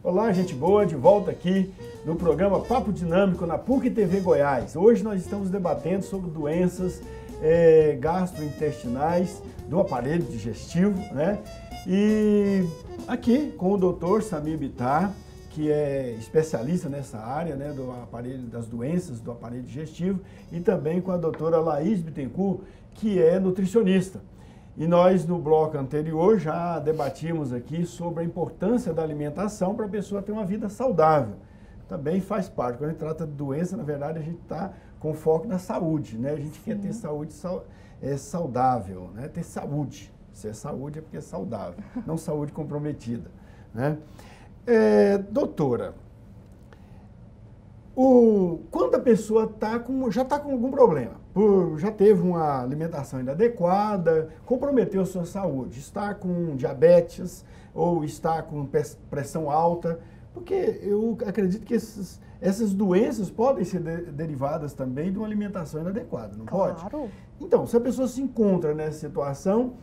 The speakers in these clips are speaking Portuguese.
Olá, gente boa, de volta aqui no programa Papo Dinâmico na PUC TV Goiás. Hoje nós estamos debatendo sobre doenças gastrointestinais do aparelho digestivo, né? E aqui com o Dr. Samir Bittar, que é especialista nessa área, né, do aparelho, das doenças do aparelho digestivo, e também com a doutora Laís Bittencourt, que é nutricionista. E nós, no bloco anterior, já debatimos aqui sobre a importância da alimentação para a pessoa ter uma vida saudável. Também faz parte. Quando a gente trata de doença, na verdade, a gente está com foco na saúde, né? A gente quer ter saúde saudável, né? Ter saúde. Se é saúde é porque é saudável, não saúde comprometida, né? Doutora, quando a pessoa já está com algum problema, já teve uma alimentação inadequada, comprometeu a sua saúde, está com diabetes ou está com pressão alta, porque eu acredito que essas doenças podem ser derivadas também de uma alimentação inadequada, não pode? Claro. Então, se a pessoa se encontra nessa situação,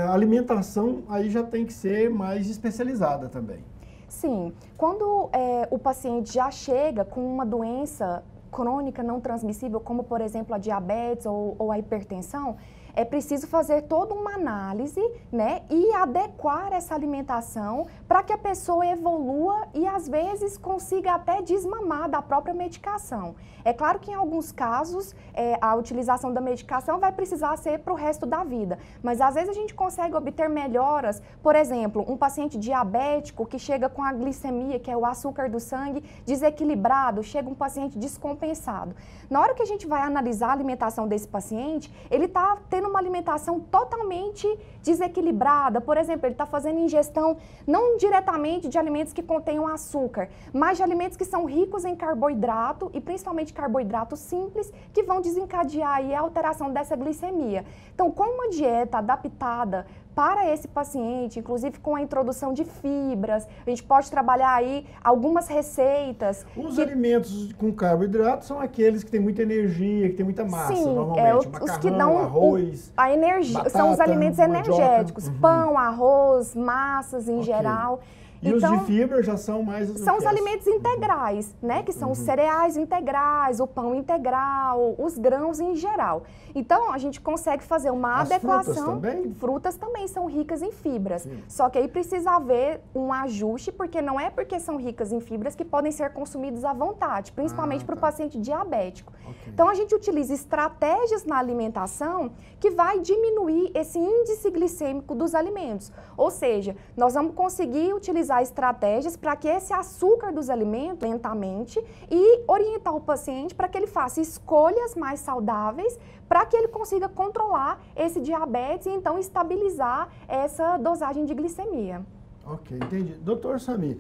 a alimentação aí já tem que ser mais especializada também. Sim, quando o paciente já chega com uma doença crônica não transmissível, como por exemplo a diabetes ou a hipertensão, é preciso fazer toda uma análise, né, e adequar essa alimentação para que a pessoa evolua e às vezes consiga até desmamar da própria medicação. É claro que em alguns casos a utilização da medicação vai precisar ser para o resto da vida, mas às vezes a gente consegue obter melhoras, por exemplo, um paciente diabético que chega com a glicemia, que é o açúcar do sangue, desequilibrado, chega um paciente descompensado. Na hora que a gente vai analisar a alimentação desse paciente, ele está tendo uma alimentação totalmente desequilibrada. Por exemplo, ele está fazendo ingestão não diretamente de alimentos que contenham açúcar, mas de alimentos que são ricos em carboidrato e principalmente carboidratos simples que vão desencadear aí a alteração dessa glicemia. Então, com uma dieta adaptada para esse paciente, inclusive com a introdução de fibras, a gente pode trabalhar aí algumas receitas. Os alimentos com carboidrato são aqueles que têm muita energia, que têm muita massa, normalmente. Os que dão arroz, a energia, batata, são os alimentos energéticos, mandioca. Pão, arroz, massas em geral. E então, os de fibra já são mais... São os alimentos integrais, né? Que são os cereais integrais, o pão integral, os grãos em geral. Então, a gente consegue fazer uma adequação. Frutas também? Frutas também são ricas em fibras. Sim. Só que aí precisa haver um ajuste, porque não é porque são ricas em fibras que podem ser consumidas à vontade, principalmente para o paciente diabético. Então, a gente utiliza estratégias na alimentação que vai diminuir esse índice glicêmico dos alimentos. Ou seja, nós vamos conseguir utilizar estratégias para que esse açúcar dos alimentos lentamente e orientar o paciente para que ele faça escolhas mais saudáveis para que ele consiga controlar esse diabetes e então estabilizar essa dosagem de glicemia. Ok, entendi. Doutor Samir,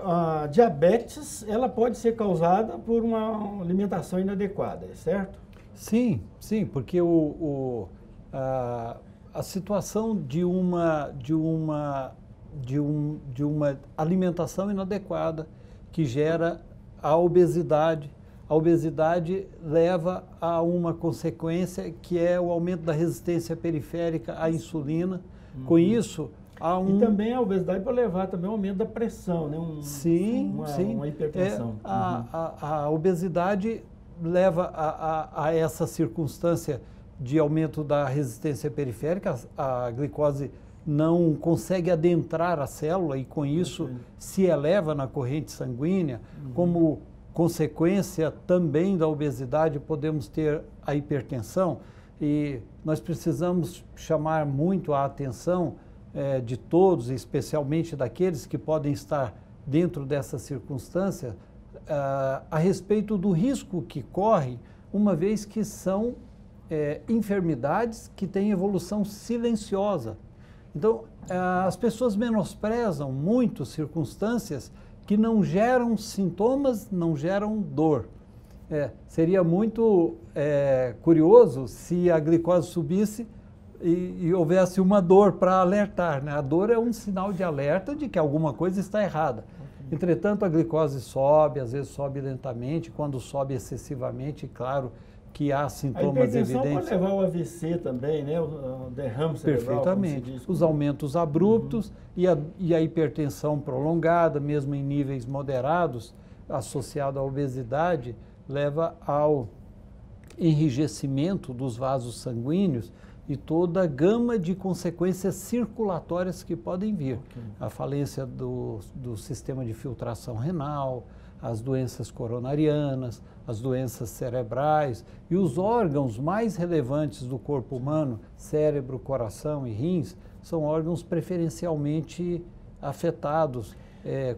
a diabetes ela pode ser causada por uma alimentação inadequada, certo? Sim, porque a situação de uma alimentação inadequada que gera a obesidade. A obesidade leva a uma consequência que é o aumento da resistência periférica à insulina. Com isso, há E também a obesidade pode levar também ao aumento da pressão, né? Uma hipertensão. A obesidade leva a essa circunstância de aumento da resistência periférica. A glicose não consegue adentrar a célula e com isso se eleva na corrente sanguínea. Como consequência também da obesidade podemos ter a hipertensão e nós precisamos chamar muito a atenção de todos, especialmente daqueles que podem estar dentro dessa circunstância, a respeito do risco que corre, uma vez que são enfermidades que têm evolução silenciosa. Então, as pessoas menosprezam muito circunstâncias que não geram sintomas, não geram dor. Seria muito curioso se a glicose subisse e houvesse uma dor para alertar, né? A dor é um sinal de alerta de que alguma coisa está errada. Entretanto, a glicose sobe, às vezes sobe lentamente, quando sobe excessivamente, claro que há sintomas evidentes. A hipertensão pode levar ao AVC também, né? O derrame cerebral. Perfeitamente. Os aumentos abruptos e a hipertensão prolongada, mesmo em níveis moderados, associado à obesidade, leva ao enrijecimento dos vasos sanguíneos e toda a gama de consequências circulatórias que podem vir. A falência do sistema de filtração renal, as doenças coronarianas, as doenças cerebrais e os órgãos mais relevantes do corpo humano, cérebro, coração e rins, são órgãos preferencialmente afetados,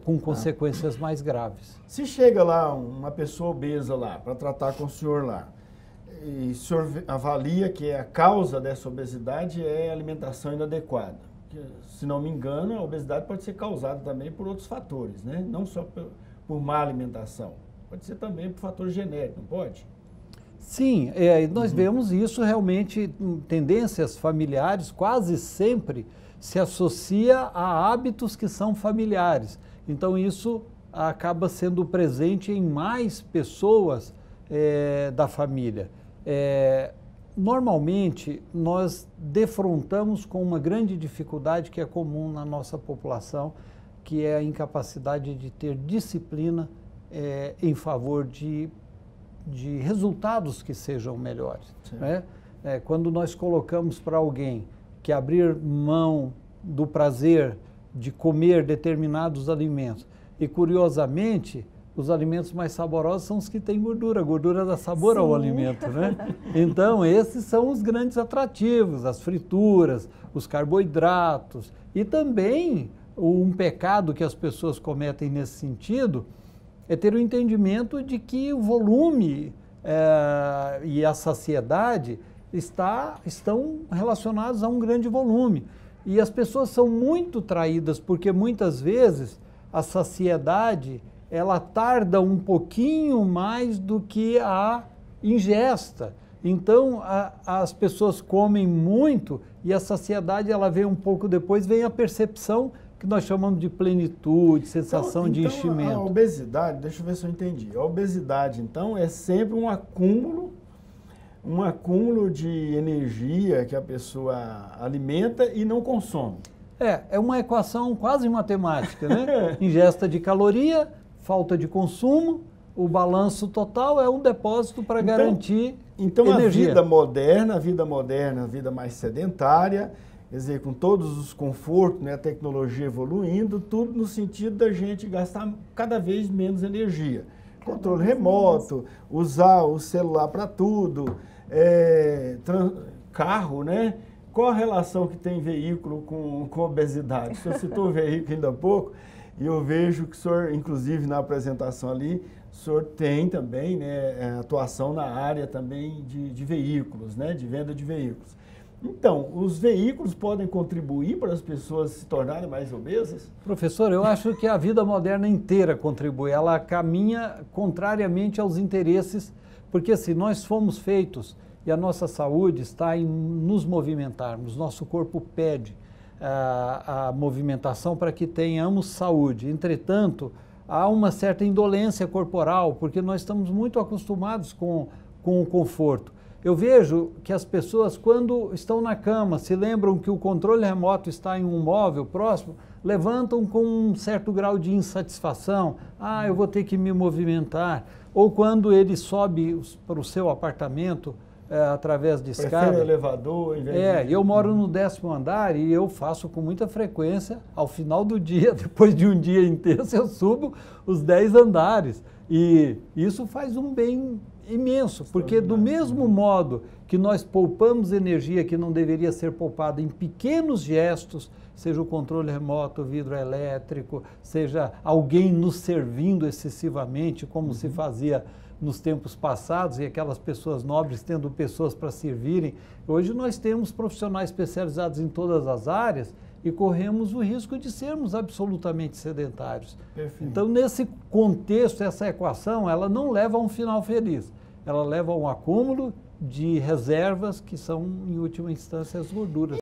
com consequências mais graves. Se chega lá uma pessoa obesa lá, para tratar com o senhor lá, e o senhor avalia que a causa dessa obesidade é a alimentação inadequada. Se não me engano, a obesidade pode ser causada também por outros fatores, né? Não só por má alimentação. Pode ser também por fator genético, não pode? Sim, nós vemos isso realmente, tendências familiares quase sempre se associa a hábitos que são familiares. Então isso acaba sendo presente em mais pessoas da família. Normalmente nós defrontamos com uma grande dificuldade que é comum na nossa população, que é a incapacidade de ter disciplina em favor de resultados que sejam melhores. Né? Quando nós colocamos para alguém que abrir mão do prazer de comer determinados alimentos, e curiosamente, os alimentos mais saborosos são os que têm gordura, a gordura dá sabor ao alimento, né? Então, esses são os grandes atrativos, as frituras, os carboidratos, e também um pecado que as pessoas cometem nesse sentido é ter o entendimento de que o volume e a saciedade estão relacionados a um grande volume. E as pessoas são muito traídas porque muitas vezes a saciedade ela tarda um pouquinho mais do que a ingesta. Então as pessoas comem muito e a saciedade ela vem um pouco depois, vem a percepção que nós chamamos de plenitude, sensação de enchimento. A obesidade, deixa eu ver se eu entendi. A obesidade, então, é sempre um acúmulo de energia que a pessoa alimenta e não consome. É uma equação quase matemática, né? Ingesta de caloria, falta de consumo, o balanço total é um depósito para garantir energia. A vida moderna, a vida mais sedentária, quer dizer, com todos os confortos, né, a tecnologia evoluindo, tudo no sentido da gente gastar cada vez menos energia. Controle remoto, usar o celular para tudo, carro, né? Qual a relação que tem veículo com obesidade? O senhor citou o veículo ainda há pouco, e eu vejo que o senhor, inclusive na apresentação ali, o senhor tem também, né, atuação na área também de veículos, né, de venda de veículos. Então, os veículos podem contribuir para as pessoas se tornarem mais obesas? Professor, eu acho que a vida moderna inteira contribui. Ela caminha contrariamente aos interesses, porque se nós fomos feitos e a nossa saúde está em nos movimentarmos, nosso corpo pede a movimentação para que tenhamos saúde. Entretanto, há uma certa indolência corporal, porque nós estamos muito acostumados com o conforto. Eu vejo que as pessoas, quando estão na cama, se lembram que o controle remoto está em um móvel próximo, levantam com um certo grau de insatisfação. Eu vou ter que me movimentar. Ou quando ele sobe para o seu apartamento através de escada. Prefere elevador. Eu moro no 10º andar e eu faço com muita frequência, ao final do dia, depois de um dia intenso, eu subo os 10 andares. E isso faz um bem imenso, porque do mesmo modo que nós poupamos energia que não deveria ser poupada em pequenos gestos, seja o controle remoto, o vidro elétrico, seja alguém nos servindo excessivamente, como se fazia nos tempos passados, e aquelas pessoas nobres tendo pessoas para servirem. Hoje nós temos profissionais especializados em todas as áreas e corremos o risco de sermos absolutamente sedentários. Perfeito. Então, nesse contexto, essa equação, ela não leva a um final feliz. Ela leva a um acúmulo de reservas que são, em última instância, as gorduras.